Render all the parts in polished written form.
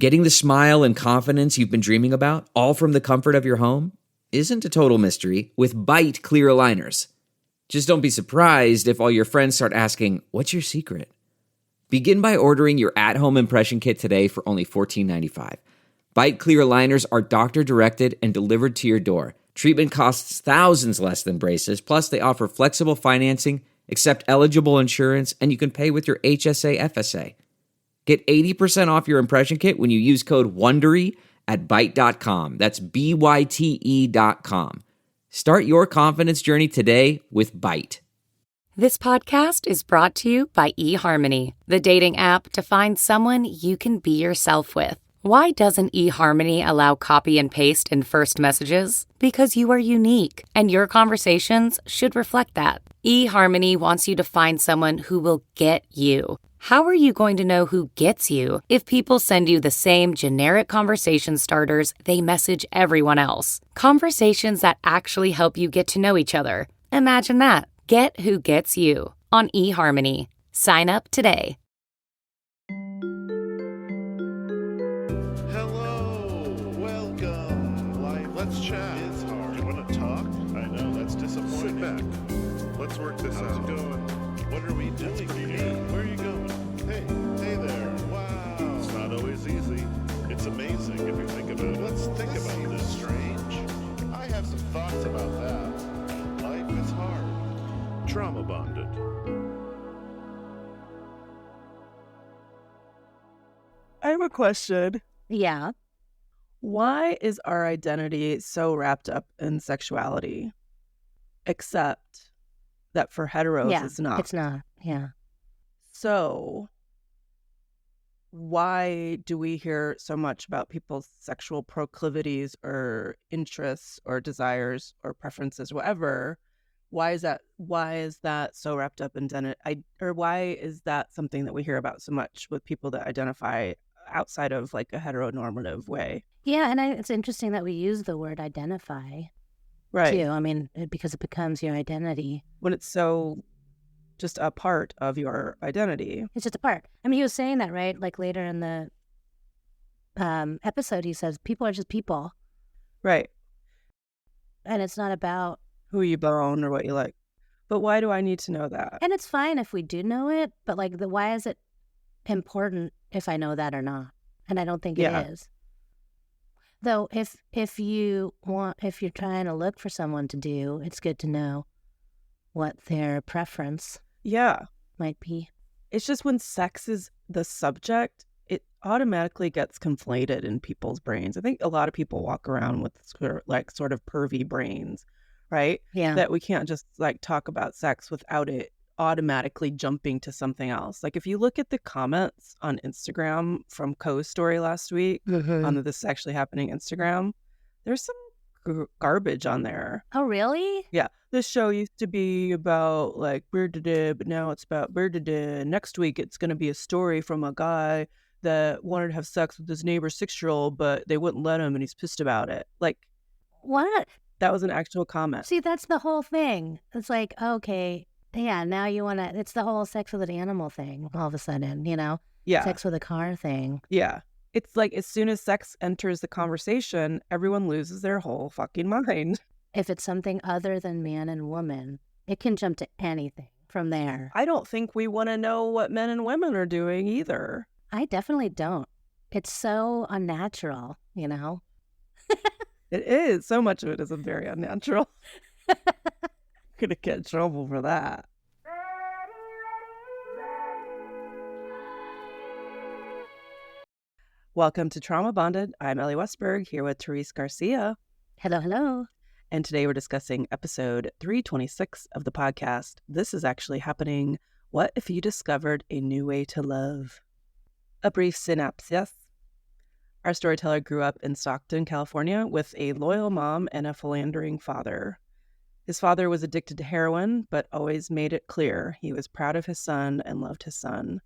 Getting the smile and confidence you've been dreaming about, all from the comfort of your home, isn't a total mystery with Bite clear aligners. Just don't be surprised if all your friends start asking, "What's your secret?" Begin by ordering your at-home impression kit today for only $14.95. Bite clear aligners are doctor-directed and delivered to your door. Treatment costs thousands less than braces, plus they offer flexible financing, accept eligible insurance, and you can pay with your HSA FSA. Get 80% off your impression kit when you use code WONDERY at Byte.com. That's BYTE.com. Start your confidence journey today with Byte. This podcast is brought to you by eHarmony, the dating app to find someone you can be yourself with. Why doesn't eHarmony allow copy and paste in first messages? Because you are unique, and your conversations should reflect that. eHarmony wants you to find someone who will get you. How are you going to know who gets you if people send you the same generic conversation starters they message everyone else? Conversations that actually help you get to know each other. Imagine that. Get who gets you on eHarmony. Sign up today. Hello, welcome. Let's chat. It's hard. You want to talk? I know, that's disappointing. Sit back. Let's work this out. How's it going? What are we doing here? Where are you going? Hey there. Wow. It's not always easy. It's amazing if you think about it. Let's think about this. Strange. I have some thoughts about that. Life is hard. Trauma bonded. I have a question. Yeah. Why is our identity so wrapped up in sexuality? Except that for heteros, it's not. It's not. Yeah. So why do we hear so much about people's sexual proclivities or interests or desires or preferences, whatever? Why is that so wrapped up in or why is that something that we hear about so much with people that identify outside of like a heteronormative way? Yeah, and it's interesting that we use the word identify, right? Too. I mean, because it becomes your identity when it's so just a part of your identity. It's just a part. I mean, he was saying that, right? Like later in the episode, he says people are just people, right? And it's not about who you bone or what you like. But why do I need to know that? And it's fine if we do know it, but like why is it important if I know that or not? And I don't think it is. Though if you're trying to look for someone to do, it's good to know what their preference might be. It's just when sex is the subject, it automatically gets conflated in people's brains. I think a lot of people walk around with sort of pervy brains, right? Yeah. That we can't just like talk about sex without it automatically jumping to something else. Like if you look at the comments on Instagram from Co's story last week on the This Is Actually Happening Instagram, there's some garbage on there. Oh, really? Yeah. This show used to be about like beer-da-da, but now it's about beer-da-da. Next week it's going to be a story from a guy that wanted to have sex with his neighbor's 6-year-old, but they wouldn't let him and he's pissed about it. Like, what? That was an actual comment. See, that's the whole thing. It's like, okay, yeah, now you want to, it's the whole sex with an animal thing all of a sudden, you know? Yeah. Sex with a car thing. Yeah. It's like as soon as sex enters the conversation, everyone loses their whole fucking mind. If it's something other than man and woman, it can jump to anything from there. I don't think we want to know what men and women are doing either. I definitely don't. It's so unnatural, you know? It is. So much of it is very unnatural. Gonna get in trouble for that. Welcome to Trauma Bonded. I'm Elly Westberg here with Therese Garcia. Hello, hello. And today we're discussing episode 326 of the podcast. This is actually happening. What if you discovered a new way to love? A brief synopsis. Our storyteller grew up in Stockton, California with a loyal mom and a philandering father. His father was addicted to heroin, but always made it clear he was proud of his son and loved his son.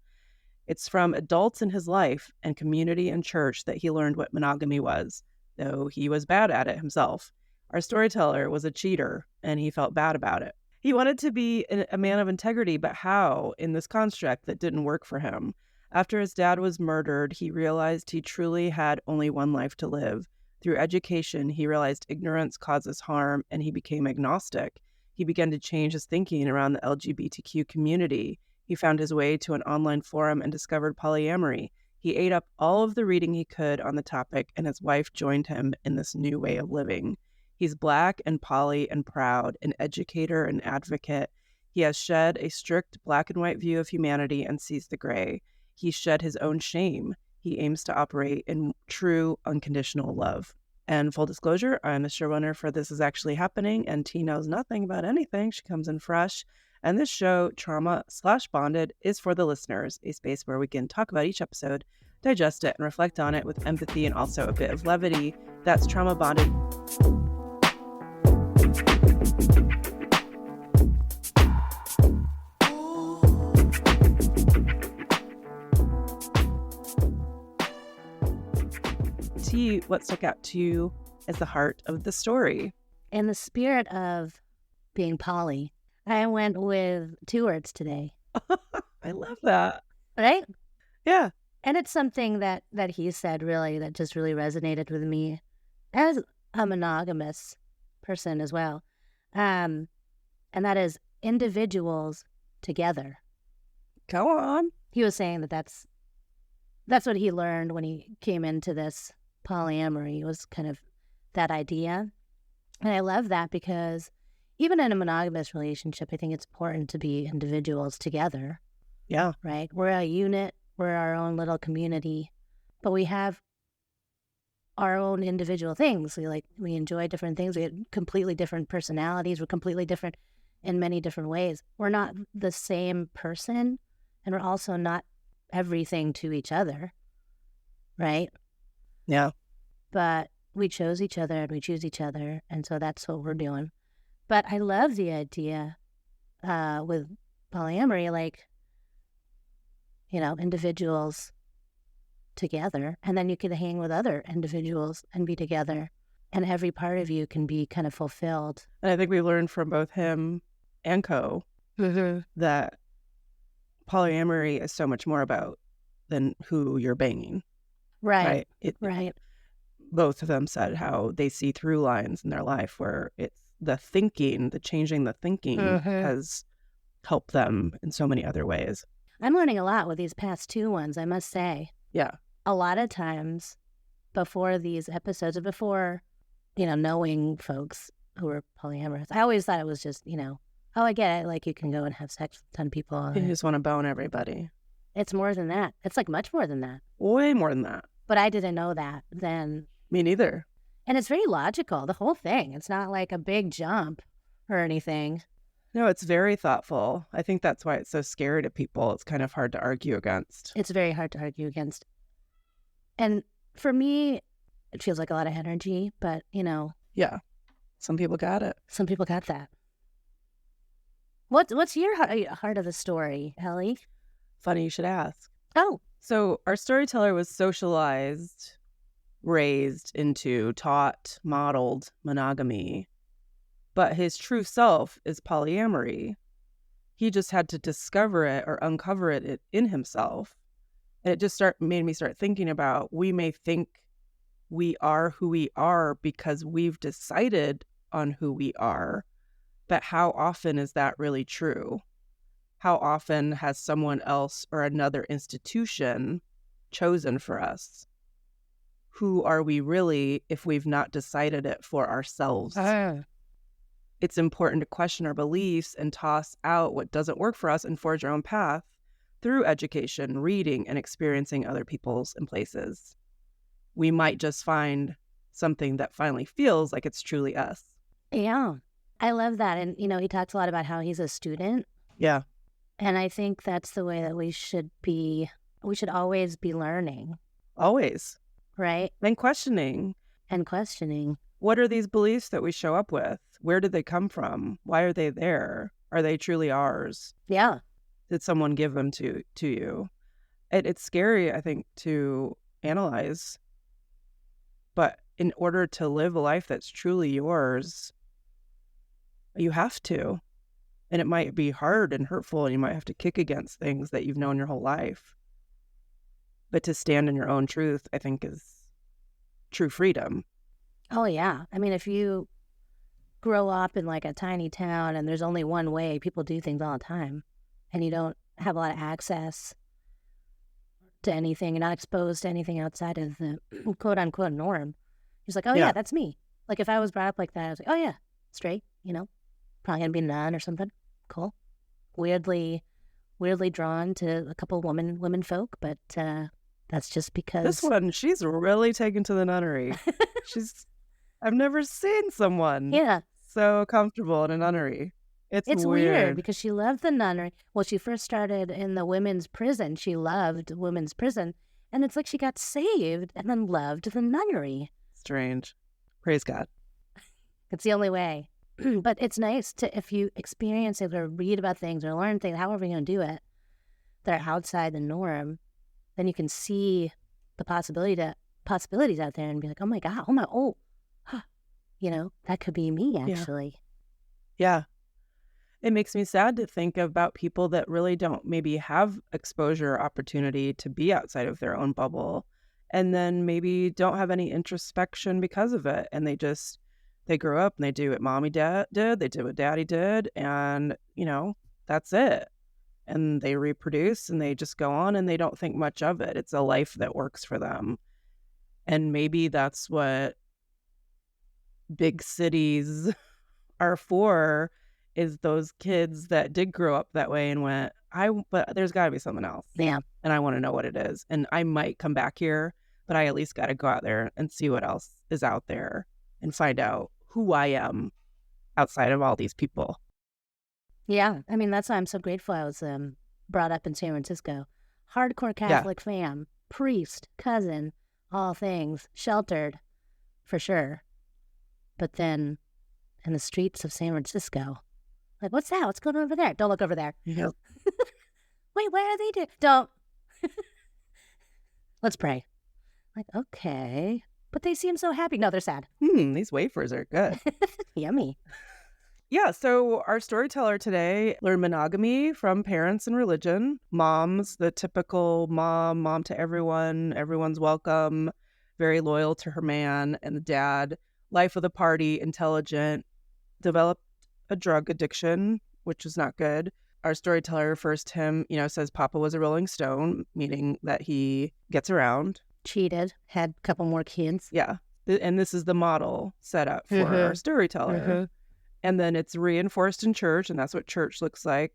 It's from adults in his life and community and church that he learned what monogamy was, though he was bad at it himself. Our storyteller was a cheater, and he felt bad about it. He wanted to be a man of integrity, but how in this construct that didn't work for him? After his dad was murdered, he realized he truly had only one life to live. Through education, he realized ignorance causes harm, and he became agnostic. He began to change his thinking around the LGBTQ community. He found his way to an online forum and discovered polyamory. He ate up all of the reading he could on the topic, and his wife joined him in this new way of living. He's Black and poly and proud, an educator and advocate. He has shed a strict black and white view of humanity and sees the gray. He shed his own shame. He aims to operate in true, unconditional love. And full disclosure, I'm the showrunner for This Is Actually Happening, and T knows nothing about anything. She comes in fresh. And this show, Trauma/Bonded, is for the listeners, a space where we can talk about each episode, digest it, and reflect on it with empathy and also a bit of levity. That's Trauma Bonded. T, what stuck out to you as the heart of the story? In the spirit of being poly, I went with 2 words today. I love that. Right? Yeah. And it's something that he said really that just really resonated with me as a monogamous person as well. And that is individuals together. Go on. He was saying that's what he learned when he came into this polyamory, was kind of that idea. And I love that because even in a monogamous relationship, I think it's important to be individuals together. Yeah. Right? We're a unit. We're our own little community. But we have our own individual things. We enjoy different things. We have completely different personalities. We're completely different in many different ways. We're not the same person, and we're also not everything to each other. Right? Yeah. But we chose each other and we choose each other. And so that's what we're doing. But I love the idea with polyamory, individuals together. And then you can hang with other individuals and be together. And every part of you can be kind of fulfilled. And I think we learned from both him and Co. that polyamory is so much more about than who you're banging. Right. Right. Both of them said how they see through lines in their life where it's the thinking, the changing the thinking has helped them in so many other ways. I'm learning a lot with these past 2 ones, I must say. Yeah. A lot of times before these episodes, or before, knowing folks who were polyamorous, I always thought it was just, I get it. You can go and have sex with 10 people. You just want to bone everybody. It's more than that. It's much more than that. Way more than that. But I didn't know that then. Me neither. And it's very logical, the whole thing. It's not like a big jump or anything. No, it's very thoughtful. I think that's why it's so scary to people. It's kind of hard to argue against. It's very hard to argue against. And for me, it feels like a lot of energy, but, Yeah. Some people got it. Some people got that. What's your heart of the story, Elly? Funny you should ask. Oh. So our storyteller was socialized, raised into, taught, modeled monogamy, but his true self is polyamory. He just had to discover it or uncover it in himself. And it just made me start thinking about, we may think we are who we are because we've decided on who we are, but how often is that really true? How often has someone else or another institution chosen for us? Who are we really if we've not decided it for ourselves? It's important to question our beliefs and toss out what doesn't work for us and forge our own path through education, reading, and experiencing other people's and places. We might just find something that finally feels like it's truly us. Yeah, I love that. And, he talks a lot about how he's a student. Yeah. And I think that's the way that we should be. We should always be learning. Always. Right? And questioning. What are these beliefs that we show up with? Where did they come from? Why are they there? Are they truly ours? Yeah. Did someone give them to you? It's scary, I think, to analyze. But in order to live a life that's truly yours, you have to. And it might be hard and hurtful, and you might have to kick against things that you've known your whole life. But to stand in your own truth, I think, is true freedom. Oh, yeah. I mean, if you grow up in like a tiny town and there's only one way, people do things all the time, and you don't have a lot of access to anything, you're not exposed to anything outside of the quote unquote norm. He's like, oh, yeah, that's me. Like, if I was brought up like that, I was like, oh, yeah, straight, probably gonna be a nun or something. Cool. Weirdly drawn to a couple women folk, but that's just because this one, she's really taken to the nunnery. I've never seen someone so comfortable in a nunnery. It's weird because she loved the nunnery. Well, she first started in the women's prison. She loved women's prison, and it's like she got saved and then loved the nunnery. Strange. Praise God. It's the only way. But it's nice if you experience it or read about things or learn things, however you're going to do it, that are outside the norm, then you can see the possibilities out there and be like, oh my God, that could be me actually. Yeah. It makes me sad to think about people that really don't maybe have exposure or opportunity to be outside of their own bubble, and then maybe don't have any introspection because of it. And they grow up and they do what mommy did, they did what daddy did, and, that's it. And they reproduce and they just go on and they don't think much of it. It's a life that works for them. And maybe that's what big cities are for, is those kids that did grow up that way and went, but there's got to be something else. Yeah. And I want to know what it is. And I might come back here, but I at least got to go out there and see what else is out there and find out who I am outside of all these people. Yeah. I mean, that's why I'm so grateful I was brought up in San Francisco. Hardcore Catholic fam, priest, cousin, all things, sheltered for sure. But then in the streets of San Francisco, like, what's that? What's going on over there? Don't look over there. Yep. Wait, what are they doing? Don't. Let's pray. Like, okay. But they seem so happy. No, they're sad. These wafers are good. Yummy. Yeah, so our storyteller today learned monogamy from parents and religion. Mom's the typical mom to everyone. Everyone's welcome, very loyal to her man. And the dad, life of the party, intelligent, developed a drug addiction, which was not good. Our storyteller refers to him, says Papa was a Rolling Stone, meaning that he gets around. Cheated, had a couple more kids. Yeah. And this is the model set up for our storyteller. And then it's reinforced in church, and that's what church looks like.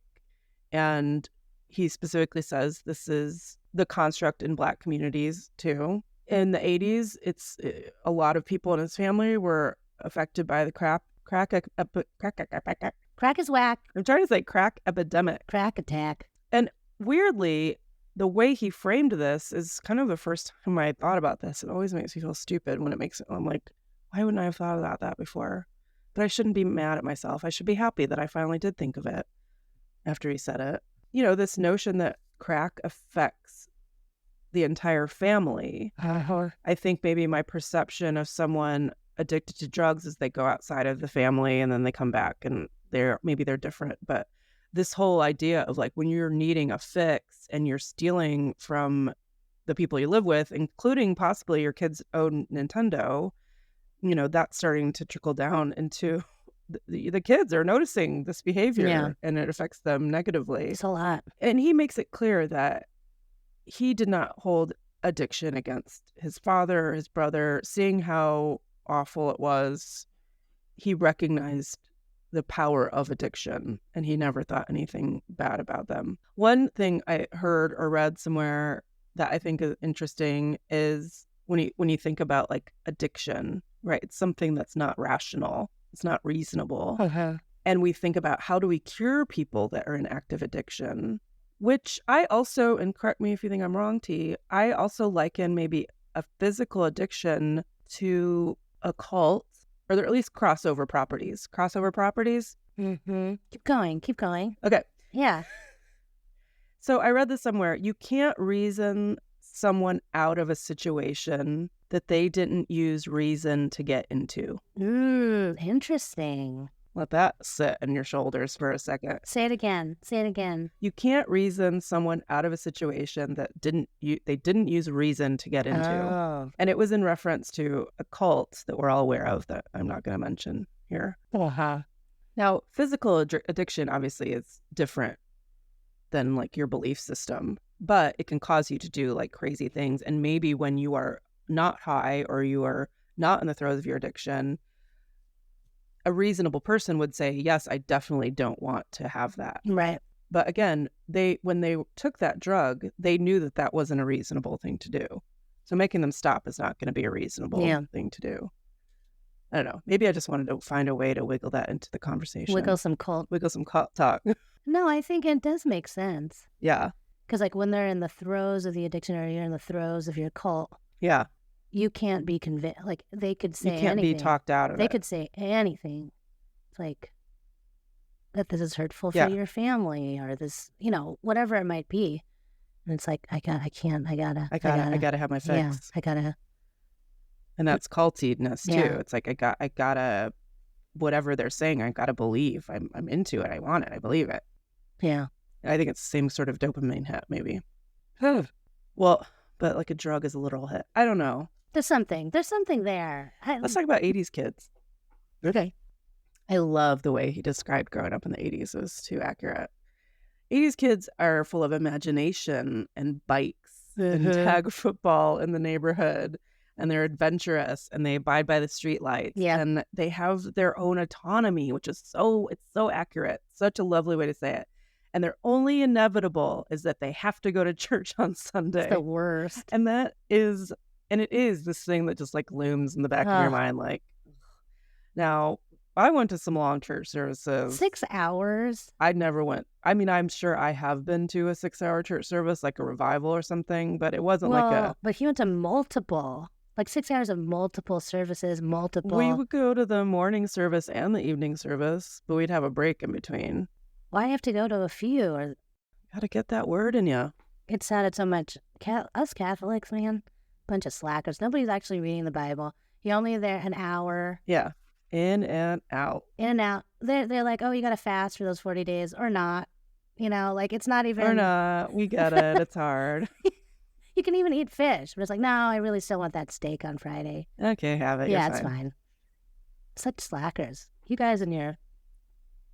And he specifically says this is the construct in Black communities, too. In the 80s, a lot of people in his family were affected by the crack is whack. I'm trying to say crack epidemic. Crack attack. And weirdly, the way he framed this is kind of the first time I thought about this. It always makes me feel stupid when I'm like, why wouldn't I have thought about that before? But I shouldn't be mad at myself. I should be happy that I finally did think of it after he said it. This notion that crack affects the entire family. I think maybe my perception of someone addicted to drugs is they go outside of the family and then they come back and they're different. But this whole idea of like when you're needing a fix and you're stealing from the people you live with, including possibly your kid's own Nintendo, that's starting to trickle down into the kids are noticing this behavior and it affects them negatively. It's a lot. And he makes it clear that he did not hold addiction against his father or his brother. Seeing how awful it was, he recognized the power of addiction and he never thought anything bad about them. One thing I heard or read somewhere that I think is interesting is when you think about like addiction, right? It's something that's not rational. It's not reasonable. And we think about how do we cure people that are in active addiction, which I also, and correct me if you think I'm wrong, T, I also liken maybe a physical addiction to a cult, or there are at least crossover properties. Keep going. Okay. Yeah. So I read this somewhere. You can't reason someone out of a situation that they didn't use reason to get into. Interesting. Let that sit in your shoulders for a second. Say it again. Say it again. You can't reason someone out of a situation that they didn't use reason to get into. Oh. And it was in reference to a cult that we're all aware of that I'm not going to mention here. Uh-huh. Now, physical addiction obviously is different than like your belief system, but it can cause you to do like crazy things. And maybe when you are not high or you are not in the throes of your addiction, a reasonable person would say, yes, I definitely don't want to have that. Right. But again, when they took that drug, they knew that that wasn't a reasonable thing to do. So making them stop is not going to be a reasonable thing to do. I don't know. Maybe I just wanted to find a way to wiggle that into the conversation. Wiggle some cult talk. No, I think it does make sense. Yeah. Because like when they're in the throes of the addiction or you're in the throes of your cult, yeah, you can't be convinced. Like they could say anything. You can't be talked out of it. They could say anything. It's like that this is hurtful for your family or this, whatever it might be. And it's like, I gotta have my fix. Yeah, I gotta. And that's cultiness too. Yeah. It's like, I gotta, whatever they're saying, I gotta believe. I'm into it. I want it. I believe it. Yeah. I think it's the same sort of dopamine hit, maybe. Well, but like a drug is a literal hit. I don't know. There's something there. Let's talk about 80s kids. Okay. I love the way he described growing up in the 80s. It was too accurate. 80s kids are full of imagination and bikes and tag football in the neighborhood. And they're adventurous and they abide by the street lights. Yeah. And they have their own autonomy, which is it's so accurate. Such a lovely way to say it. And their only inevitable is that they have to go to church on Sunday. It's the worst. And it is this thing that just like looms in the back of your mind. Like, now, I went to some long church services. 6 hours? I never went. I mean, I'm sure I have been to a 6-hour church service, like a revival or something, but it wasn't But he went to multiple. Like 6 hours of multiple services, We would go to the morning service and the evening service, but we'd have a break in between. Why have to go to a few? Or gotta get that word in you. It sounded so much. Us Catholics, man, bunch of slackers. Nobody's actually reading the Bible. You're only there an hour. Yeah, in and out. In and out. They're like, oh, you gotta fast for those 40 days or not. Like it's not even. Or not. We get it. It's hard. You can even eat fish, but it's like, no, I really still want that steak on Friday. Okay, have it. Yeah, it's fine. Such slackers. You guys in your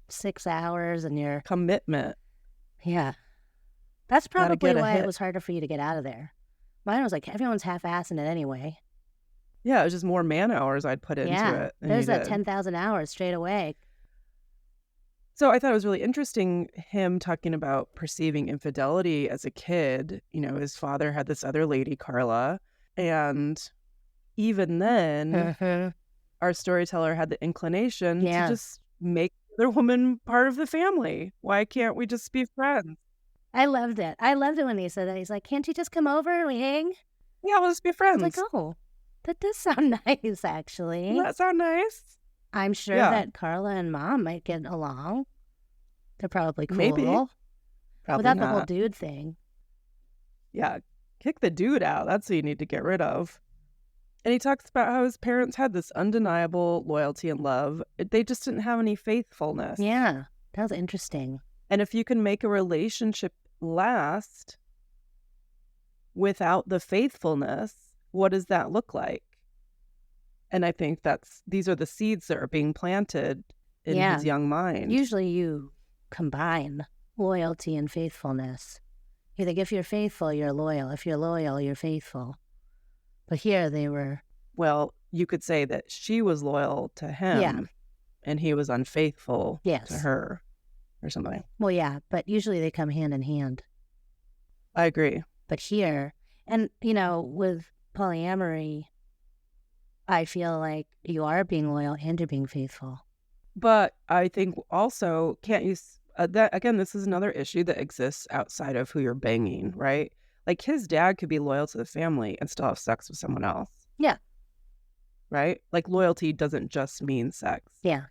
6 hours and your commitment. Yeah. That's probably why it was harder for you to get out of there. Mine was like, everyone's half-assing it anyway. Yeah, it was just more man hours I'd put into it. There's that 10,000 hours straight away. So I thought it was really interesting him talking about perceiving infidelity as a kid. His father had this other lady, Carla, and even then, our storyteller had the inclination to just make the other woman part of the family. Why can't we just be friends? I loved it. I loved it when he said that. He's like, can't you just come over and we hang? Yeah, we'll just be friends. I was like, oh, that does sound nice, actually. Doesn't that sound nice? I'm sure that Carla and Mom might get along. They're probably cool. Maybe. Probably without not. The whole dude thing. Yeah, kick the dude out. That's who you need to get rid of. And he talks about how his parents had this undeniable loyalty and love. They just didn't have any faithfulness. Yeah, that was interesting. And if you can make a relationship last without the faithfulness, what does that look like? And I think these are the seeds that are being planted in his young mind. Usually you combine loyalty and faithfulness. Like if you're faithful, you're loyal. If you're loyal, you're faithful. But here they were. Well, you could say that she was loyal to him and he was unfaithful to her or something. Well, yeah, but usually they come hand in hand. I agree. But here, and with polyamory, I feel like you are being loyal and you're being faithful. But I think also, can't you, that again, this is another issue that exists outside of who you're banging, right? Like his dad could be loyal to the family and still have sex with someone else. Yeah. Right? Like loyalty doesn't just mean sex. Yeah.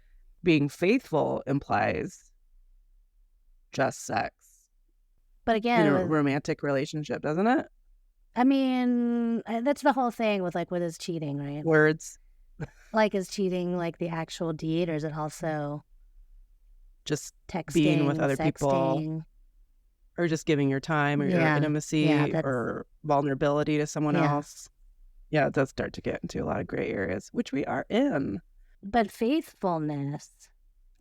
Being faithful implies just sex. But again, in a romantic relationship, doesn't it? I mean, that's the whole thing with his cheating, right? Words. Like is cheating like the actual deed, or is it also just Texting, being with other people, sexting. or just giving your time or your intimacy or vulnerability to someone else. Yeah, it does start to get into a lot of gray areas, which we are in. But faithfulness,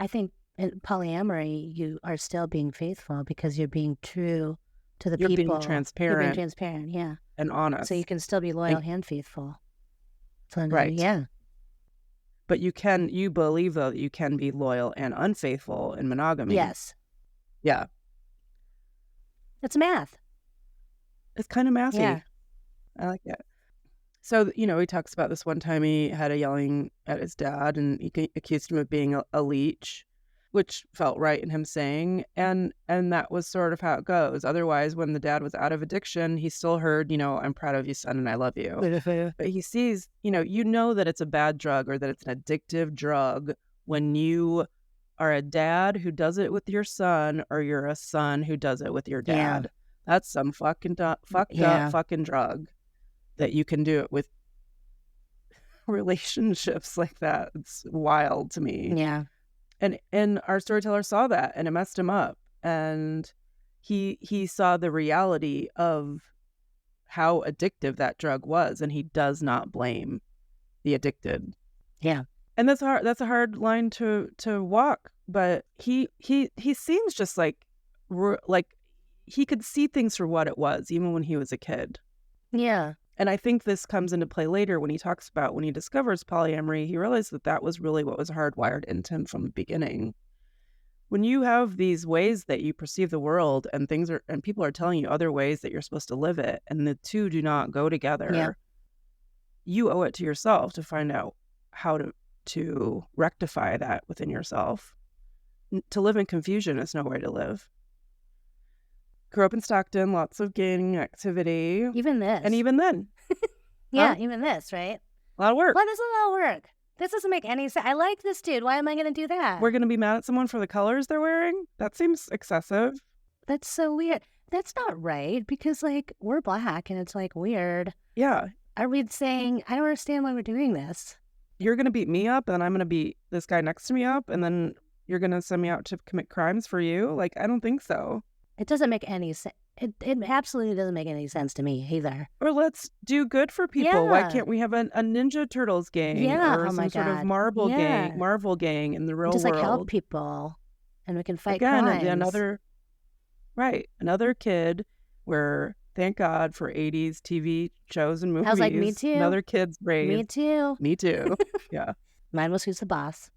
I think in polyamory, you are still being faithful because you're being true to the people. You're being transparent. You're being transparent, yeah. And honest. So you can still be loyal and faithful. Right. Yeah. But you believe, though, that you can be loyal and unfaithful in monogamy. Yes. Yeah. It's math. It's kind of mathy. Yeah. I like it. So, he talks about this one time he had a yelling at his dad and he accused him of being a leech, which felt right in him saying. And that was sort of how it goes. Otherwise, when the dad was out of addiction, he still heard, I'm proud of you, son, and I love you. But he sees, that it's a bad drug or that it's an addictive drug when you are a dad who does it with your son or you're a son who does it with your dad. Yeah. That's some fucked up fucking drug. That you can do it with relationships like that. It's wild to me. Yeah. And our storyteller saw that and it messed him up. And he saw the reality of how addictive that drug was, and he does not blame the addicted. Yeah. And that's a hard line to walk, but he seems just like he could see things for what it was even when he was a kid. Yeah. And I think this comes into play later when he talks about when he discovers polyamory, he realized that was really what was hardwired into him from the beginning. When you have these ways that you perceive the world and people are telling you other ways that you're supposed to live it, and the two do not go together, you owe it to yourself to find out how to rectify that within yourself. To live in confusion is no way to live. Grew up in Stockton, lots of gang activity. Even this. And even then. Even this, right? A lot of work. Well, this is a lot of work. This doesn't make any sense. I like this dude. Why am I going to do that? We're going to be mad at someone for the colors they're wearing? That seems excessive. That's so weird. That's not right because, we're black and it's, weird. Yeah. Are we saying, I don't understand why we're doing this? You're going to beat me up and I'm going to beat this guy next to me up and then you're going to send me out to commit crimes for you? I don't think so. It doesn't make any sense. It absolutely doesn't make any sense to me either. Or let's do good for people. Yeah. Why can't we have a Ninja Turtles gang or some sort of Marvel gang in the real world? Just help people and we can fight crimes. Another kid where, thank God for 80s TV shows and movies. I was like, me too. Another kid's brave. Me too. Me too. Yeah. Mine was Who's the Boss.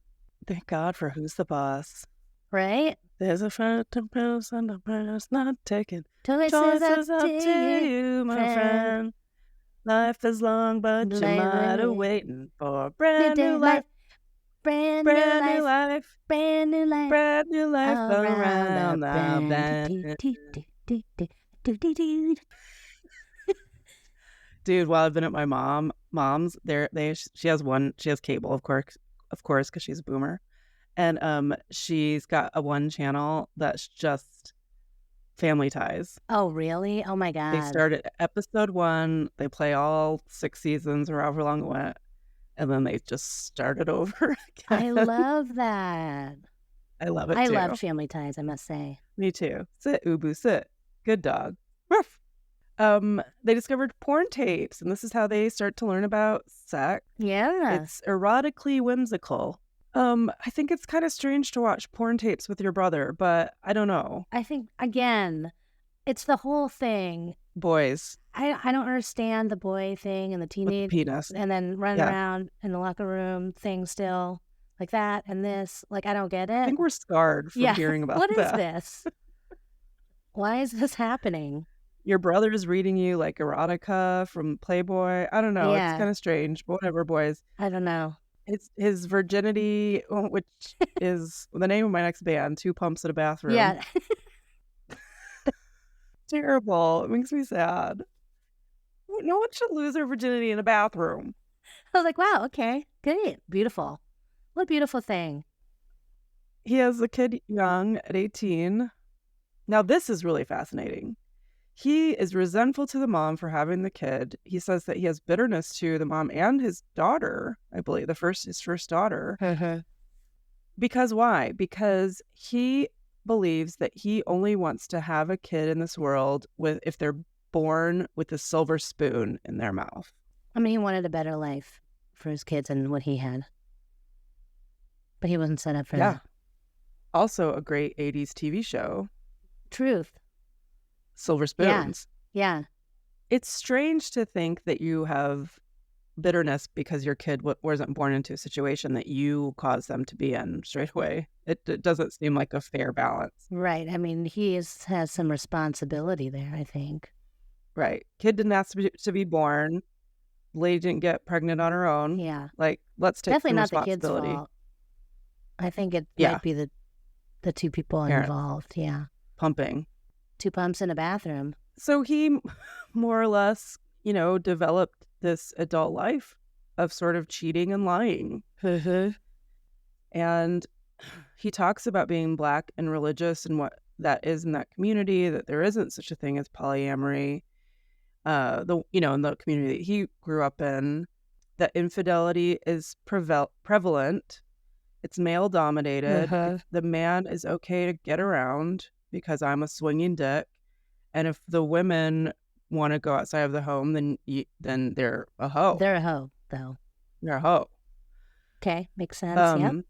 Thank God for Who's the Boss. Right? There's a phantom person, the person's not taken. Choices up to you, my friend. Life is long, but you might have waiting for a brand new life. Brand new life. Brand new life around the bend. Dude, while I've been at my mom's, she has cable, of course, because she's a boomer. And she's got a one channel that's just Family Ties. Oh, really? Oh, my God. They started episode 1. They play all 6 seasons or however long it went. And then they just started over again. I love that. I love it, too. I love Family Ties, I must say. Me too. Sit, Ubu, sit. Good dog. Ruff. They discovered porn tapes, and this is how they start to learn about sex. Yeah. It's erotically whimsical. I think it's kind of strange to watch porn tapes with your brother, but I don't know. I think, again, it's the whole thing. Boys. I don't understand the boy thing and the teenage penis. And then running around in the locker room thing still like that and this. I don't get it. I think we're scarred from hearing about that. What is this? Why is this happening? Your brother is reading you erotica from Playboy. I don't know. Yeah. It's kind of strange, but whatever, boys. I don't know. It's his virginity, which is the name of my next band, 2 Pumps in a Bathroom. Yeah. Terrible. It makes me sad. No one should lose their virginity in a bathroom. I was like, wow, okay, great, beautiful. What a beautiful thing. He has a kid young at 18. Now, this is really fascinating. He is resentful to the mom for having the kid. He says that he has bitterness to the mom and his daughter, I believe, his first daughter. Because why? Because he believes that he only wants to have a kid in this world if they're born with a silver spoon in their mouth. I mean, he wanted a better life for his kids than what he had. But he wasn't set up for that. Also a great 80s TV show. Truth. Silver Spoons. Yeah. It's strange to think that you have bitterness because your kid wasn't born into a situation that you caused them to be in straight away. It doesn't seem like a fair balance. Right. I mean, he has some responsibility there, I think. Right. Kid didn't ask to be born. Lady didn't get pregnant on her own. Yeah. Like, let's take definitely some not the kid's responsibility. fault. I think it might be the two people involved. Yeah. Pumping. 2 pumps in a bathroom. So he more or less, developed this adult life of sort of cheating and lying. And he talks about being Black and religious and what that is in that community, that there isn't such a thing as polyamory. In the community that he grew up in, that infidelity is prevalent. It's male dominated. The man is okay to get around because I'm a swinging dick. And if the women want to go outside of the home, then they're a hoe. They're a hoe, though. They're a hoe. Okay, makes sense. Yep.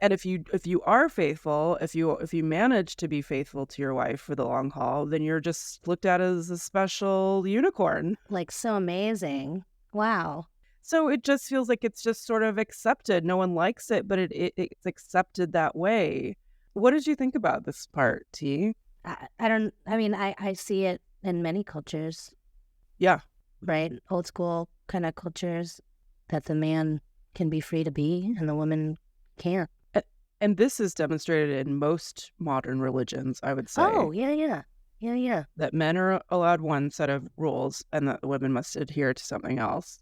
And if you are faithful, if you manage to be faithful to your wife for the long haul, then you're just looked at as a special unicorn. Like, so amazing. Wow. So it just feels like it's just sort of accepted. No one likes it, but it's accepted that way. What did you think about this part, T? I see it in many cultures. Yeah. Right? Old school kind of cultures, that the man can be free to be and the woman can't. And this is demonstrated in most modern religions, I would say. Oh, yeah. That men are allowed one set of rules and that women must adhere to something else.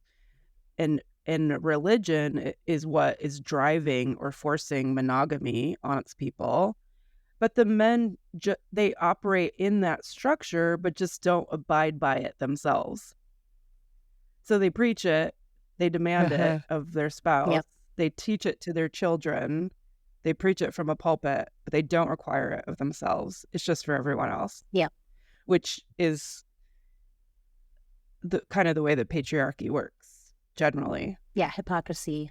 And religion is what is driving or forcing monogamy on its people. But the men, they operate in that structure, but just don't abide by it themselves. So they preach it, they demand it of their spouse, they teach it to their children, they preach it from a pulpit, but they don't require it of themselves. It's just for everyone else. Yeah. Which is the kind of the way that patriarchy works, generally. Yeah, hypocrisy.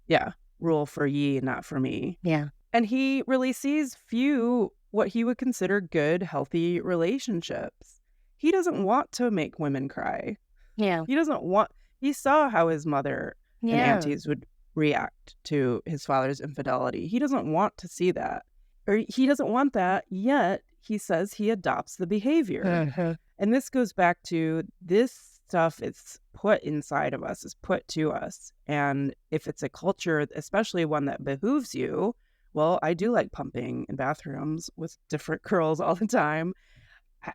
Yeah, rule for ye, not for me. Yeah. And he really sees few what he would consider good, healthy relationships. He doesn't want to make women cry. Yeah. He saw how his mother and aunties would react to his father's infidelity. He doesn't want to see that. Or he doesn't want that, yet he says he adopts the behavior. And this goes back to this stuff is put inside of us, is put to us. And if it's a culture, especially one that behooves you, well, I do like pumping in bathrooms with different girls all the time.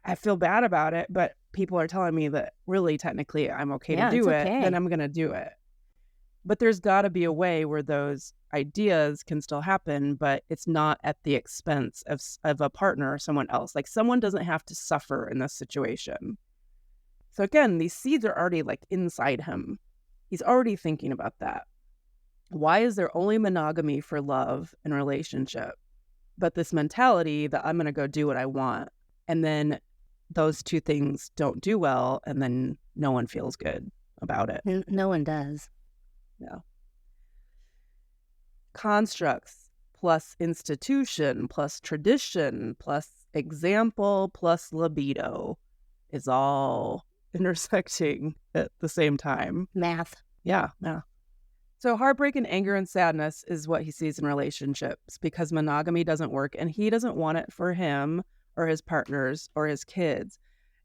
I feel bad about it, but people are telling me that really technically I'm okay to do it, then I'm going to do it. But there's got to be a way where those ideas can still happen, but it's not at the expense of a partner or someone else. Like, someone doesn't have to suffer in this situation. So again, these seeds are already like inside him. He's already thinking about that. Why is there only monogamy for love and relationship? But this mentality that I'm going to go do what I want. And then those two things don't do well. And then no one feels good about it. No one does. No. Constructs plus institution plus tradition plus example plus libido is all intersecting at the same time. Math. Yeah. So heartbreak and anger and sadness is what he sees in relationships because monogamy doesn't work and he doesn't want it for him or his partners or his kids.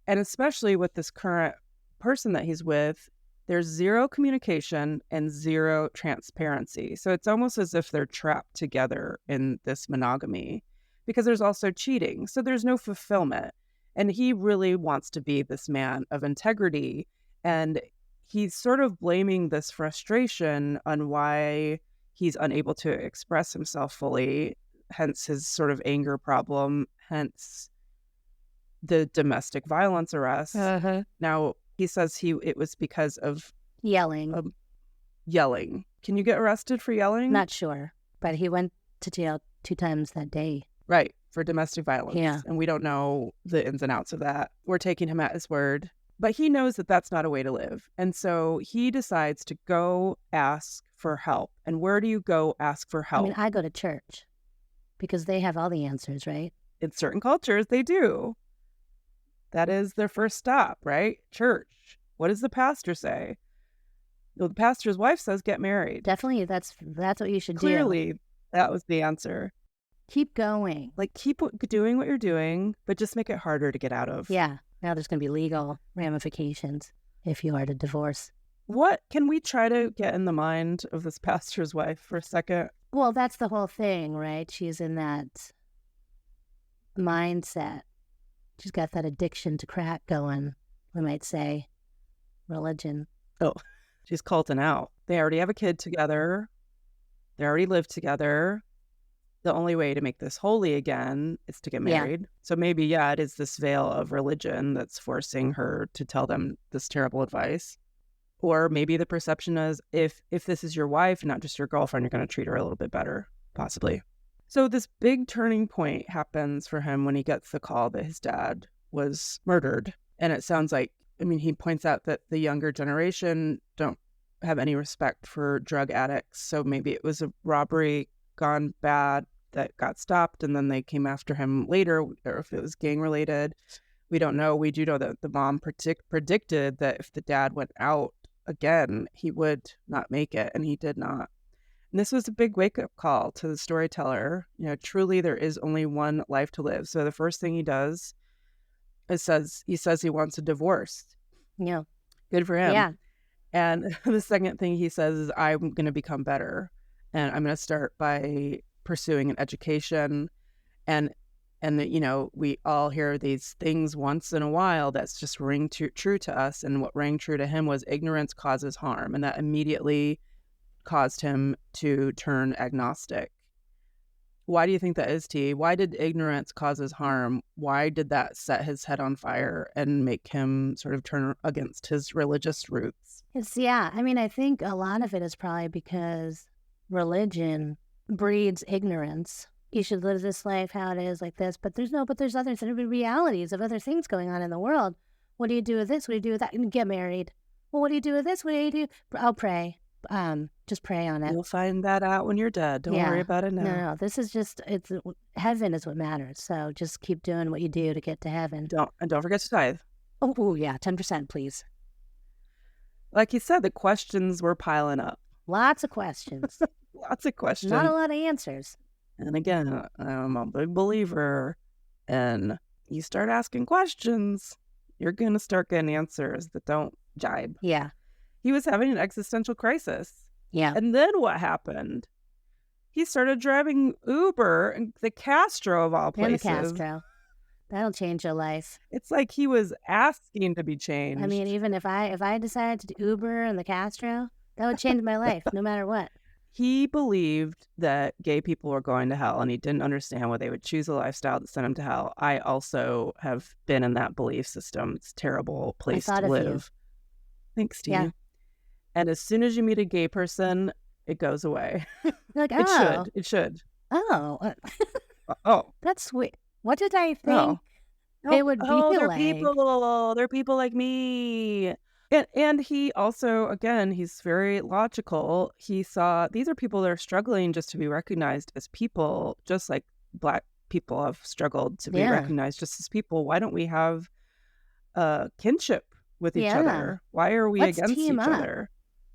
And especially with this current person that he's with, there's zero communication and zero transparency. So it's almost as if they're trapped together in this monogamy because there's also cheating. So there's no fulfillment. And he really wants to be this man of integrity. And he's sort of blaming this frustration on why he's unable to express himself fully, hence his sort of anger problem, hence the domestic violence arrest. Now, he says it was because of yelling. Yelling. Can you get arrested for yelling? Not sure. But he went to jail 2 times that day. Right, for domestic violence. Yeah. And we don't know the ins and outs of that. We're taking him at his word. But he knows that that's not a way to live. And so he decides to go ask for help. And where do you go ask for help? I mean, I go to church because they have all the answers, right? In certain cultures, they do. That is their first stop, right? Church. What does the pastor say? Well, the pastor's wife says get married. Definitely, that's what you should do. Clearly, that was the answer. Keep going. Like, keep doing what you're doing, but just make it harder to get out of. Yeah. Now there's going to be legal ramifications if you are to divorce. What can we try to get in the mind of this pastor's wife for a second? Well, that's the whole thing, right? She's in that mindset. She's got that addiction to crack going, we might say. Religion. Oh, she's culting out. They already have a kid together. They already live together. The only way to make this holy again is to get married. Yeah. So maybe, it is this veil of religion that's forcing her to tell them this terrible advice. Or maybe the perception is if this is your wife, not just your girlfriend, you're going to treat her a little bit better, possibly. So this big turning point happens for him when he gets the call that his dad was murdered. And it sounds like, he points out that the younger generation don't have any respect for drug addicts. So maybe it was a robbery gone bad that got stopped, and then they came after him later, or if it was gang related. We don't know. We do know that the mom predicted that if the dad went out again, he would not make it, and he did not. And this was a big wake-up call to the storyteller. Truly there is only one life to live. So the first thing he does is he says he wants a divorce. Yeah. Good for him. Yeah. And the second thing he says is, I'm going to become better. And I'm going to start by pursuing an education. And we all hear these things once in a while that's just ring true to us. And what rang true to him was ignorance causes harm. And that immediately caused him to turn agnostic. Why do you think that is, T? Why did ignorance causes harm? Why did that set his head on fire and make him sort of turn against his religious roots? I think a lot of it is probably because religion breeds ignorance. You should live this life how it is, like this, but there's other realities of other things going on in the world. What do you do with this? What do you do with that? And get married. Well, what do you do with this? What do you do? I'll pray. Just pray on it. You'll find that out when you're dead. Don't worry about it now. No, this is heaven is what matters. So just keep doing what you do to get to heaven. Don't forget to tithe. Oh yeah, 10%, please. Like you said, the questions were piling up. Lots of questions. Lots of questions. Not a lot of answers. And again, I'm a big believer. And you start asking questions, you're going to start getting answers that don't jibe. Yeah. He was having an existential crisis. Yeah. And then what happened? He started driving Uber in the Castro of all places. In the Castro. That'll change your life. It's like he was asking to be changed. Even if I decided to do Uber in the Castro, that would change my life no matter what. He believed that gay people were going to hell, and he didn't understand why they would choose a lifestyle that sent him to hell. I also have been in that belief system. It's a terrible place to live. Thanks, Steve. Yeah. And as soon as you meet a gay person, it goes away. Like, It should. Oh. Oh. That's sweet. What did I think it would be they're like? They're people like me. And he also, again, he's very logical. He saw these are people that are struggling just to be recognized as people, just like Black people have struggled to be recognized just as people. Why don't we have kinship with each other? Why are we against each other?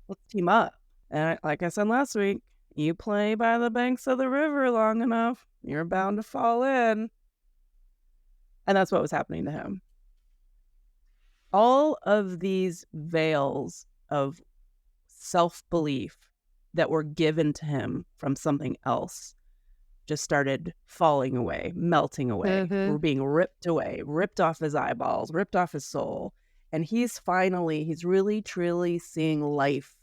Let's team up. And like I said last week, you play by the banks of the river long enough, you're bound to fall in. And that's what was happening to him. All of these veils of self-belief that were given to him from something else just started falling away, melting away. Were being ripped away, ripped off his eyeballs, ripped off his soul. And he's really, truly seeing life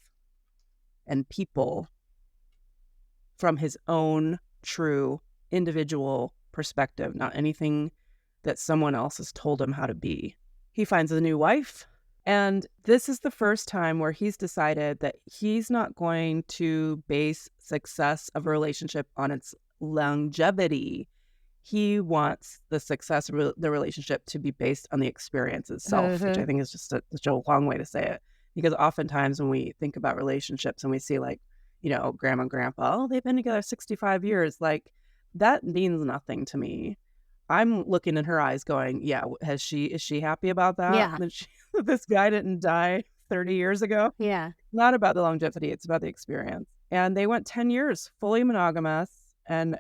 and people from his own true individual perspective, not anything that someone else has told him how to be. He finds a new wife, And this is the first time where he's decided that he's not going to base success of a relationship on its longevity. He wants the success of the relationship to be based on the experience itself, which I think is just such a long way to say it. Because oftentimes when we think about relationships and we see like, you know, grandma and grandpa, oh, they've been together 65 years. Like that means nothing to me. I'm looking in her eyes going, yeah, is she happy about that? Yeah. That this guy didn't die 30 years ago? Yeah. Not about the longevity. It's about the experience. And they went 10 years fully monogamous. And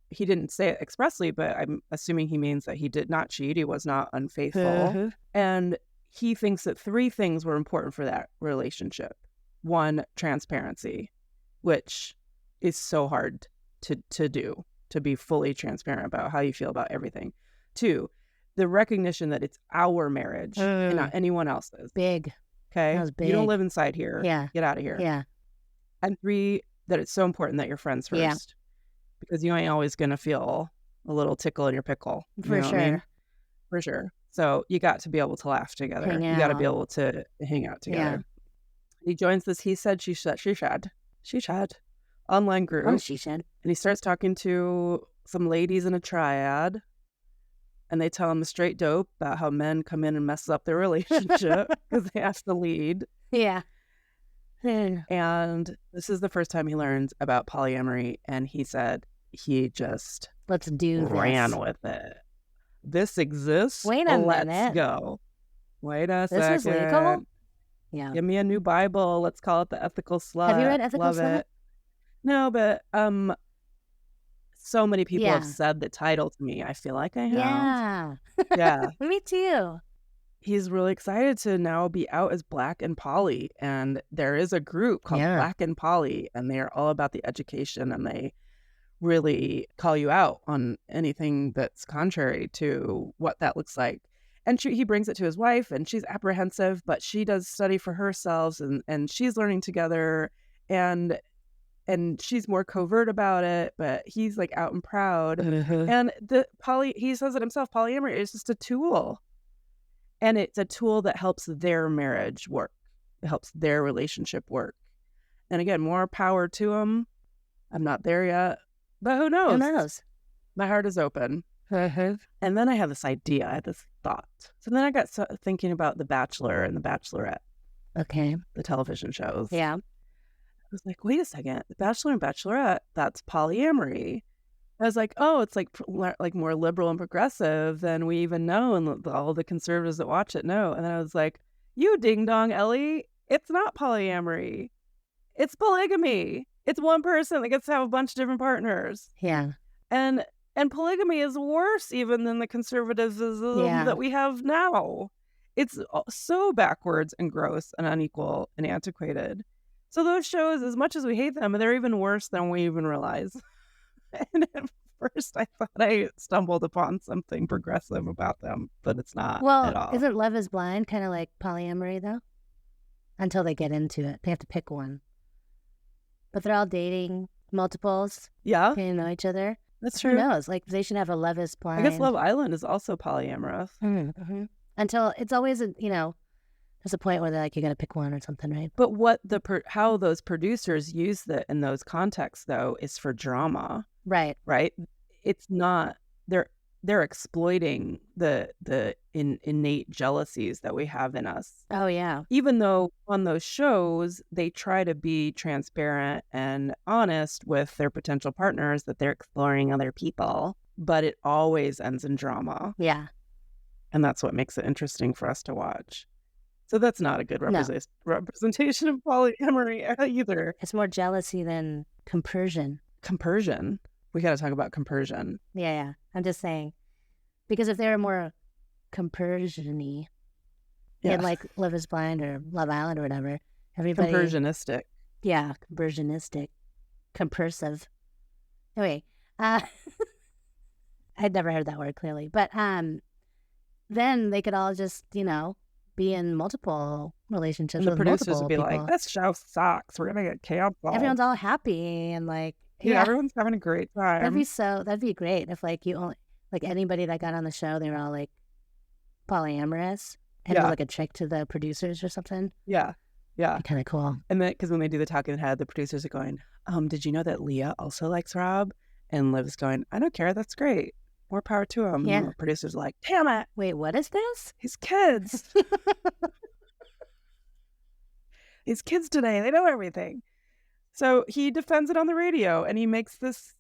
he didn't say it expressly, but I'm assuming he means that he did not cheat. He was not unfaithful. And he thinks that 3 things were important for that relationship. 1, transparency, which is so hard to do, to be fully transparent about how you feel about everything. 2, the recognition that it's our marriage and not anyone else's. Big. Okay? That was big. You don't live inside here. Yeah. Get out of here. Yeah. And 3, that it's so important that you're friends first. Yeah. Because you ain't always going to feel a little tickle in your pickle. For You know what sure. I mean? For sure. So you got to be able to laugh together. Hang You got to be out. able to hang out together. Yeah. He joins this he said, she said online group. Oh, she said. And he starts talking to some ladies in a triad. And they tell him the straight dope about how men come in and mess up their relationship because they have to lead. Yeah. And this is the first time he learns about polyamory. And he said he just Let's do ran this. with it. This exists. Wait a Let's minute. go. Wait a This second. is legal? Yeah. Give me a new Bible. Let's call it the Ethical Slut. Have you read Ethical Love Slut? it. No, but so many people have Yeah. said the title to me. I feel like I have. Yeah. Yeah. Me too. He's really excited to now be out as Black and Poly. And there is a group called Yeah. Black and Poly, and they are all about the education, and they really call you out on anything that's contrary to what that looks like. And he brings it to his wife, and she's apprehensive, but she does study for herself, and she's learning together, and she's more covert about it, but he's like out and proud. And he says it himself, polyamory is just a tool. And it's a tool that helps their marriage work. It helps their relationship work. And again, more power to him. I'm not there yet, but who knows? Who knows? My heart is open. And then I had this idea. I had this thought. So then I got thinking about The Bachelor and The Bachelorette, Okay. the television shows. Yeah. I was like, wait a second. The Bachelor and Bachelorette, that's polyamory. I was like, oh, it's like more liberal and progressive than we even know, and all the conservatives that watch it know. And then I was like, you ding dong, Elly, it's not polyamory. It's polygamy. It's one person that gets to have a bunch of different partners. Yeah. And polygamy is worse even than the conservatism Yeah. that we have now. It's so backwards and gross and unequal and antiquated. So those shows, as much as we hate them, they're even worse than we even realize. And at first I thought I stumbled upon something progressive about them, but it's not at Well, all. isn't Love is Blind kind of like polyamory, though? Until they get into it. They have to pick one. But they're all dating multiples, Yeah, getting to know each other. that's Who true. knows? Like, they should have a Love is Blind. I guess Love Island is also polyamorous. Mm-hmm. Until it's always, there's a point where they're like, you got to pick one or something, right? But what how those producers use that in those contexts, though, is for drama. Right. Right? It's not, they're exploiting the innate jealousies that we have in us. Oh, yeah. Even though on those shows, they try to be transparent and honest with their potential partners that they're exploring other people, but it always ends in drama. Yeah. And that's what makes it interesting for us to watch. So that's not a good representation of polyamory either. It's more jealousy than compersion. Compersion. We got to talk about compersion. Yeah. I'm just saying. Because if they were more compersion-y, Yeah. in like Love is Blind or Love Island or whatever, everybody... Compersionistic. Yeah, compersionistic. Compersive. Anyway, I'd never heard that word clearly. But then they could all just, be in multiple relationships And the with producers multiple would be people. like, this show sucks. We're going to get canceled. Everyone's all happy and like... Yeah, everyone's having a great time. That'd be great if like you only, like anybody that got on the show, they were all like polyamorous. And it was like a check to the producers or something. Yeah. Yeah. Kind of cool. And then, because when they do the talking head, the producers are going, did you know that Leah also likes Rob? And Liv's going, I don't care. That's great. More power to him. Yeah. And the producer's like, damn it. Wait, what is this? His kids. His kids today. They know everything. So he defends it on the radio, and he makes this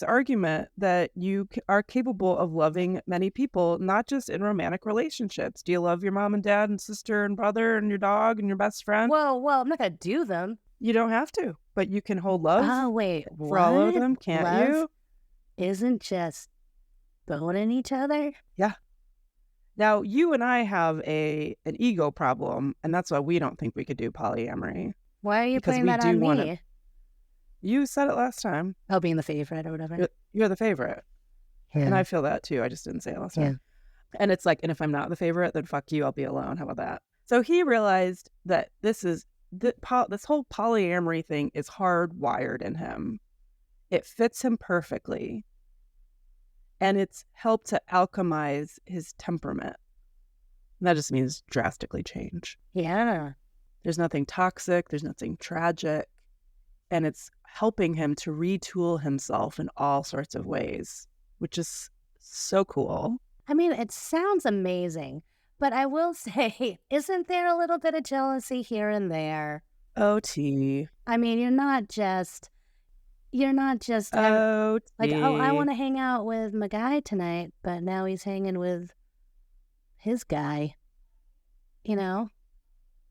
argument that you are capable of loving many people, not just in romantic relationships. Do you love your mom and dad and sister and brother and your dog and your best friend? Well, I'm not going to do them. You don't have to, but you can hold love for all of them, can't love you? Isn't just boning each other? Yeah. Now, you and I have an ego problem, and that's why we don't think we could do polyamory. Why are you putting that on me? You said it last time. Oh, being the favorite or whatever. You're the favorite. Yeah. And I feel that too. I just didn't say it last time. And it's like, and if I'm not the favorite, then fuck you, I'll be alone. How about that? So he realized that this whole polyamory thing is hardwired in him. It fits him perfectly. And it's helped to alchemize his temperament. And that just means drastically change. Yeah. There's nothing toxic. There's nothing tragic. And it's helping him to retool himself in all sorts of ways, which is so cool. I mean, it sounds amazing. But I will say, isn't there a little bit of jealousy here and there? OT. I mean, you're not just OT. like, oh, I want to hang out with my guy tonight, but now he's hanging with his guy. You know?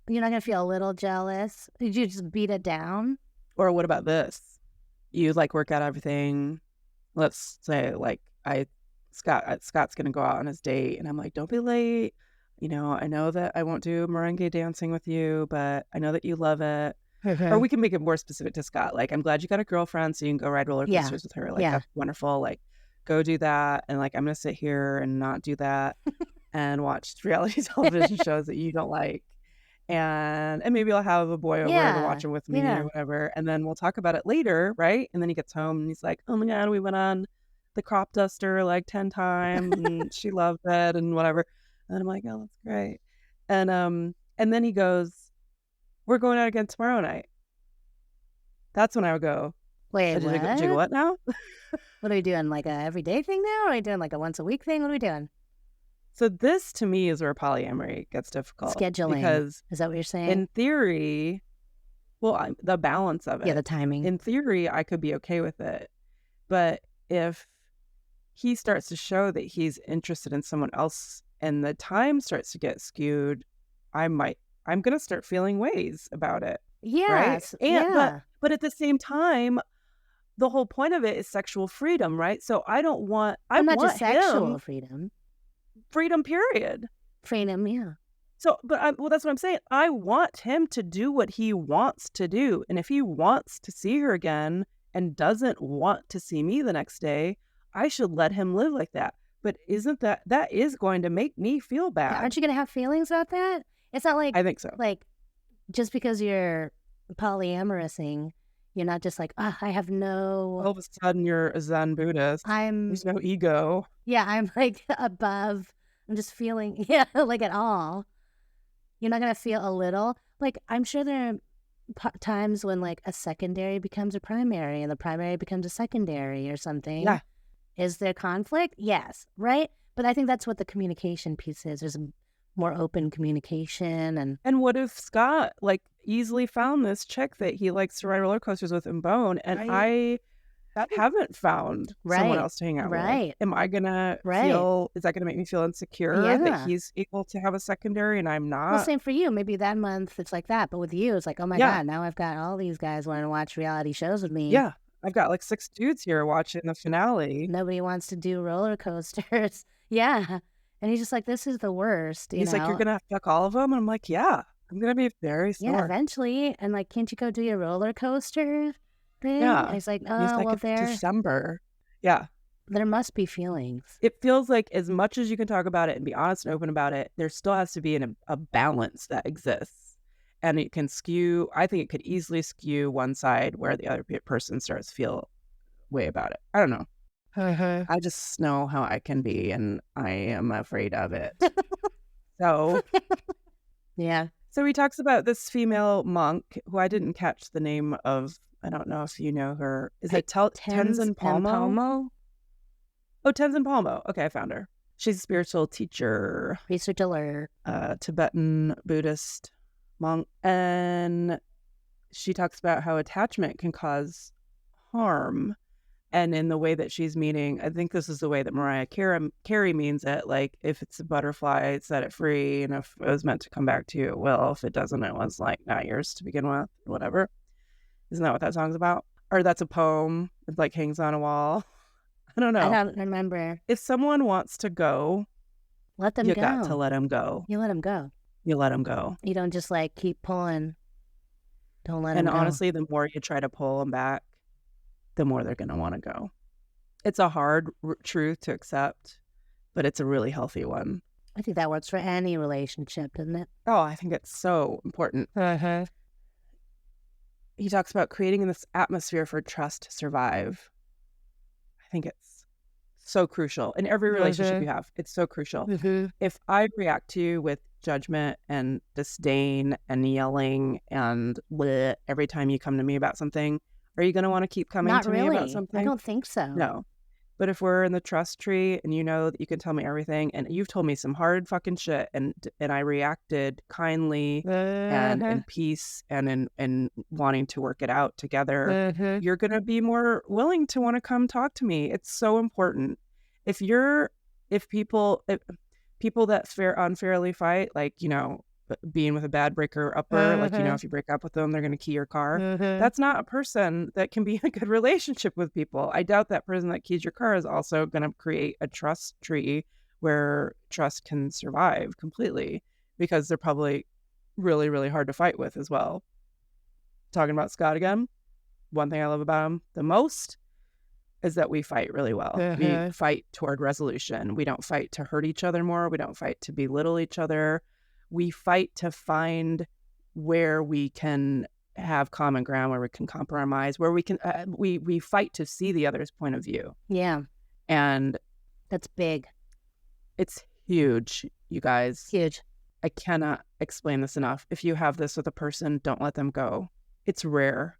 You're not going to feel a little jealous? Did you just beat it down? Or what about this? You like work out everything. Let's say like Scott's going to go out on his date, and I'm like, don't be late. You know, I know that I won't do merengue dancing with you, but I know that you love it. Or we can make it more specific to Scott. Like, I'm glad you got a girlfriend so you can go ride roller coasters with her. Like, that's wonderful. Like, go do that. And like, I'm going to sit here and not do that and watch reality television shows that you don't like. And maybe I'll have a boy over to watch them with me or whatever. And then we'll talk about it later, right? And then he gets home and he's like, oh my God, we went on the crop duster like 10 times and she loved it and whatever. And I'm like, oh, that's great. And then he goes, we're going out again tomorrow night. That's when I would go, wait, what now? What are we doing? Like a everyday thing now? Or are we doing like a once a week thing? What are we doing? So this to me is where polyamory gets difficult. Scheduling. Because is that what you're saying? In theory, the balance of it. Yeah, the timing. In theory, I could be okay with it. But if he starts to show that he's interested in someone else and the time starts to get skewed, I'm going to start feeling ways about it. Yes. Right? But at the same time, the whole point of it is sexual freedom, right? So I don't want... not just sexual freedom. Freedom, period. Freedom, yeah. So, that's what I'm saying. I want him to do what he wants to do. And if he wants to see her again and doesn't want to see me the next day, I should let him live like that. But isn't that is going to make me feel bad? Aren't you going to have feelings about that? It's not like... I think so. Like, just because you're polyamorousing, you're not just like, I have no... All of a sudden, you're a Zen Buddhist. There's no ego. Yeah, I'm like above... I'm just feeling, like at all. You're not going to feel a little. Like, I'm sure there are times when, like, a secondary becomes a primary and the primary becomes a secondary or something. Yeah. Is there conflict? Yes, right? But I think that's what the communication piece is. There's more open communication. And what if Scott, like, easily found this chick that he likes to ride roller coasters with and bone, and I haven't found someone else to hang out with. Am I gonna feel? Is that gonna make me feel insecure that he's able to have a secondary and I'm not? Well, same for you. Maybe that month it's like that, but with you, it's like, oh my God, now I've got all these guys wanting to watch reality shows with me. Yeah, I've got like 6 dudes here watching the finale. Nobody wants to do roller coasters. Yeah, and he's just like, this is the worst. He's like, you're gonna fuck all of them, and I'm like, yeah, I'm gonna be very sore. Yeah, eventually, and like, can't you go do your roller coaster thing? Yeah. And he's like, it's December. Yeah. There must be feelings. It feels like as much as you can talk about it and be honest and open about it, there still has to be a balance that exists. And it can skew, I think it could easily skew one side where the other person starts to feel way about it. I don't know. I just know how I can be and I am afraid of it. So, Yeah. so he talks about this female monk who I didn't catch the name of. I don't know if you know her. Is it Tenzin Palmo? Oh, Tenzin Palmo. Okay, I found her. She's a spiritual teacher, Research alert. Tibetan Buddhist monk. And she talks about how attachment can cause harm. And in the way that she's meaning, I think this is the way that Mariah Carey means it. Like, if it's a butterfly, set it free. And if it was meant to come back to you, it will. If it doesn't, it was like not yours to begin with, whatever. Isn't that what that song's about? Or that's a poem. It like hangs on a wall. I don't know. I don't remember. If someone wants to go, Let them you go. got to let them go. You let them go. You let them go. You don't just like keep pulling. Don't let them And go. honestly, the more you try to pull them back, the more they're going to want to go. It's a hard truth to accept, but it's a really healthy one. I think that works for any relationship, doesn't it? Oh, I think it's so important. He talks about creating this atmosphere for trust to survive. I think it's so crucial in every relationship you have. It's so crucial. If I react to you with judgment and disdain and yelling and bleh every time you come to me about something, are you going to want to keep coming Not to really. me about something? I don't think so. No. But if we're in the trust tree and you know that you can tell me everything and you've told me some hard fucking shit and I reacted kindly and in peace and in wanting to work it out together, you're going to be more willing to want to come talk to me. It's so important. If people that unfairly fight, like, you know, being with a bad breaker upper, like, you know, if you break up with them, they're going to key your car. That's not a person that can be in a good relationship with people. I doubt that person that keys your car is also going to create a trust tree where trust can survive completely, because they're probably really, really hard to fight with as well. Talking about Scott again, one thing I love about him the most is that we fight really well. We fight toward resolution. We don't fight to hurt each other more. We don't fight to belittle each other. We fight to find where we can have common ground, where we can compromise, where we can, we fight to see the other's point of view. Yeah. And that's big. It's huge, you guys. Huge. I cannot explain this enough. If you have this with a person, don't let them go. It's rare.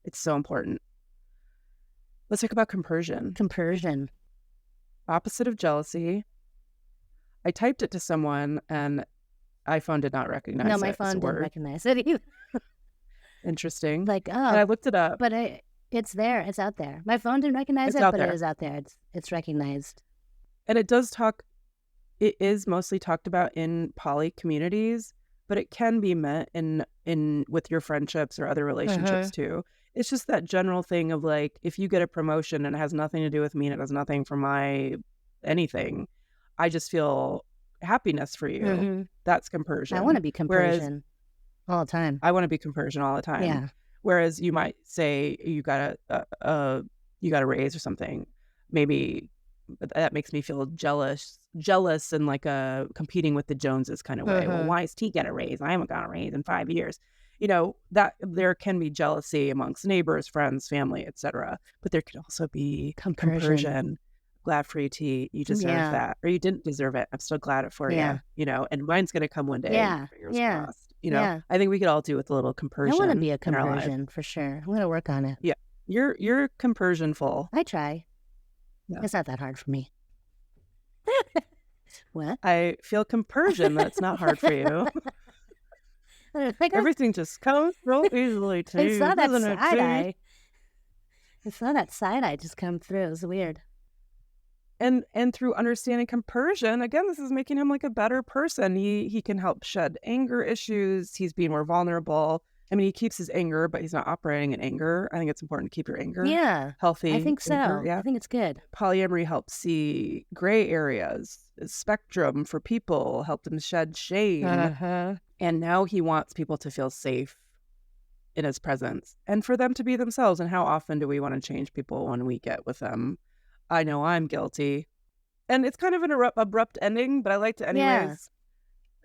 It's so important. Let's talk about compersion. Compersion. Opposite of jealousy. I typed it to someone and iPhone did not recognize it. No, my phone didn't recognize it either. Interesting. Like, and I looked it up. But it's there. It's out there. My phone didn't recognize it, but it is out there. It's recognized. And it is mostly talked about in poly communities, but it can be met in with your friendships or other relationships too. It's just that general thing of like, if you get a promotion and it has nothing to do with me and it has nothing for my anything, I just feel happiness for you. That's compersion. I want to be compersion all the time. I want to be compersion all the time. Yeah. Whereas you might say you got a raise or something, maybe that makes me feel jealous and like competing with the Joneses kind of way. Well, why is T get a raise? I haven't got a raise in 5 years. You know, that there can be jealousy amongst neighbors, friends, family, etc. But there could also be compersion. Glad for you, T. You deserve that. Or you didn't deserve it. I'm still glad for you. You know, and mine's going to come one day. Fingers crossed. You know, I think we could all do with a little compersion. I want to be a compersion for sure. I'm going to work on it. Yeah. You're compersion-full. I try. Yeah. It's not that hard for me. What? I feel compersion that's not hard for you. Like everything just comes real easily to you. It's not that side-eye. It's not that side-eye just come through. It's weird. And through understanding compersion, again, this is making him like a better person. He can help shed anger issues. He's being more vulnerable. I mean, he keeps his anger, but he's not operating in anger. I think it's important to keep your anger healthy. I think so. Anger, I think it's good. Polyamory helps see gray areas, spectrum for people, help them shed shame. And now he wants people to feel safe in his presence and for them to be themselves. And how often do we want to change people when we get with them? I know I'm guilty. And it's kind of an abrupt ending, but I liked it anyways.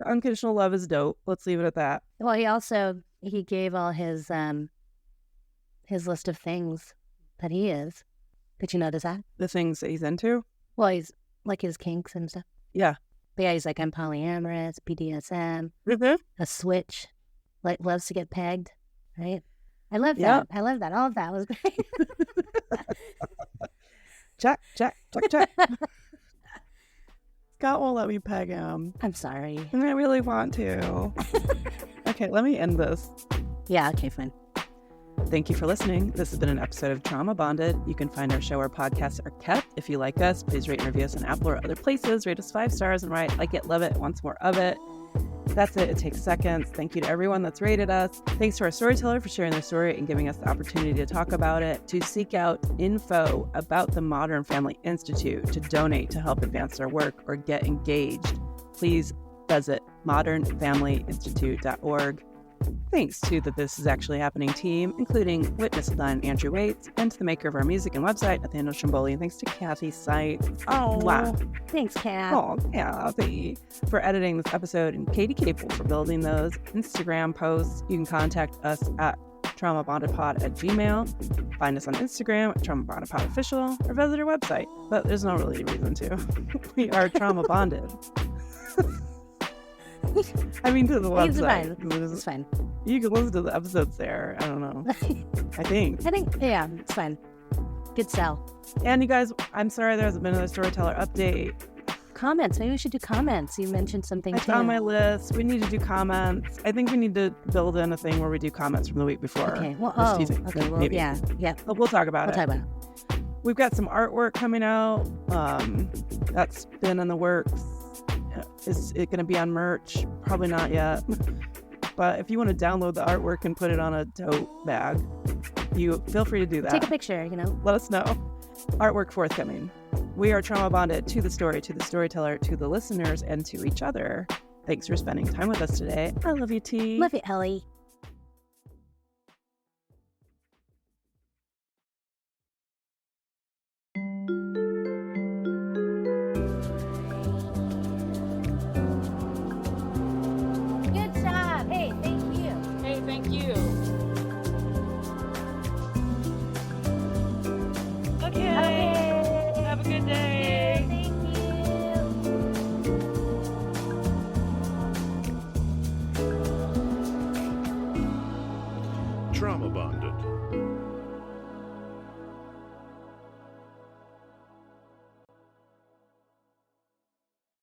Yeah. Unconditional love is dope. Let's leave it at that. Well, he gave all his list of things that he is. Did you notice that? The things that he's into? Well, he's like his kinks and stuff. Yeah. But yeah, he's like, I'm polyamorous, BDSM, a switch, like loves to get pegged, right? I love that. I love that. All of that was great. Check. Scott won't let me peg him. I'm sorry. And I really want to. Okay, let me end this. Yeah, okay, fine. Thank you for listening. This has been an episode of Trauma Bonded. You can find our show where podcasts are kept. If you like us, please rate and review us on Apple or other places. Rate us 5 stars and write, like it, love it, wants more of it. That's it. It takes seconds. Thank you to everyone that's rated us. Thanks to our storyteller for sharing their story and giving us the opportunity to talk about it. To seek out info about the Modern Family Institute, to donate to help advance our work, or get engaged, please visit modernfamilyinstitute.org. Thanks to the This Is Actually Happening team, including Whit, Missildine, and Andrew Waits, and to the maker of our music and website, Nathaniel Shamboli, and thanks to Cathy's site. Oh, wow. Thanks, Kat. Oh, Cathy, for editing this episode, and Katie Capel for building those Instagram posts. You can contact us at traumabondedpod@gmail.com. Find us on Instagram at traumabondedpodofficial, or visit our website, but there's no really reason to. We are trauma bonded. I mean, to the website. It's fine. You can listen to the episodes there. I don't know. I think, yeah, it's fine. Good sell. And you guys, I'm sorry there hasn't been another storyteller update. Comments. Maybe we should do comments. You mentioned something It's too. on my list. We need to do comments. I think we need to build in a thing where we do comments from the week before. Okay. Well, okay. Well, maybe. yeah. But we'll talk about it. We'll talk about it. We've got some artwork coming out. That's been in the works. Is it going to be on merch? Probably not yet. But if you want to download the artwork and put it on a tote bag, you feel free to do that. Take a picture, Let us know. Artwork forthcoming. We are trauma bonded to the story, to the storyteller, to the listeners, and to each other. Thanks for spending time with us today. I love you, T. Love you, Elly. Trauma Bond.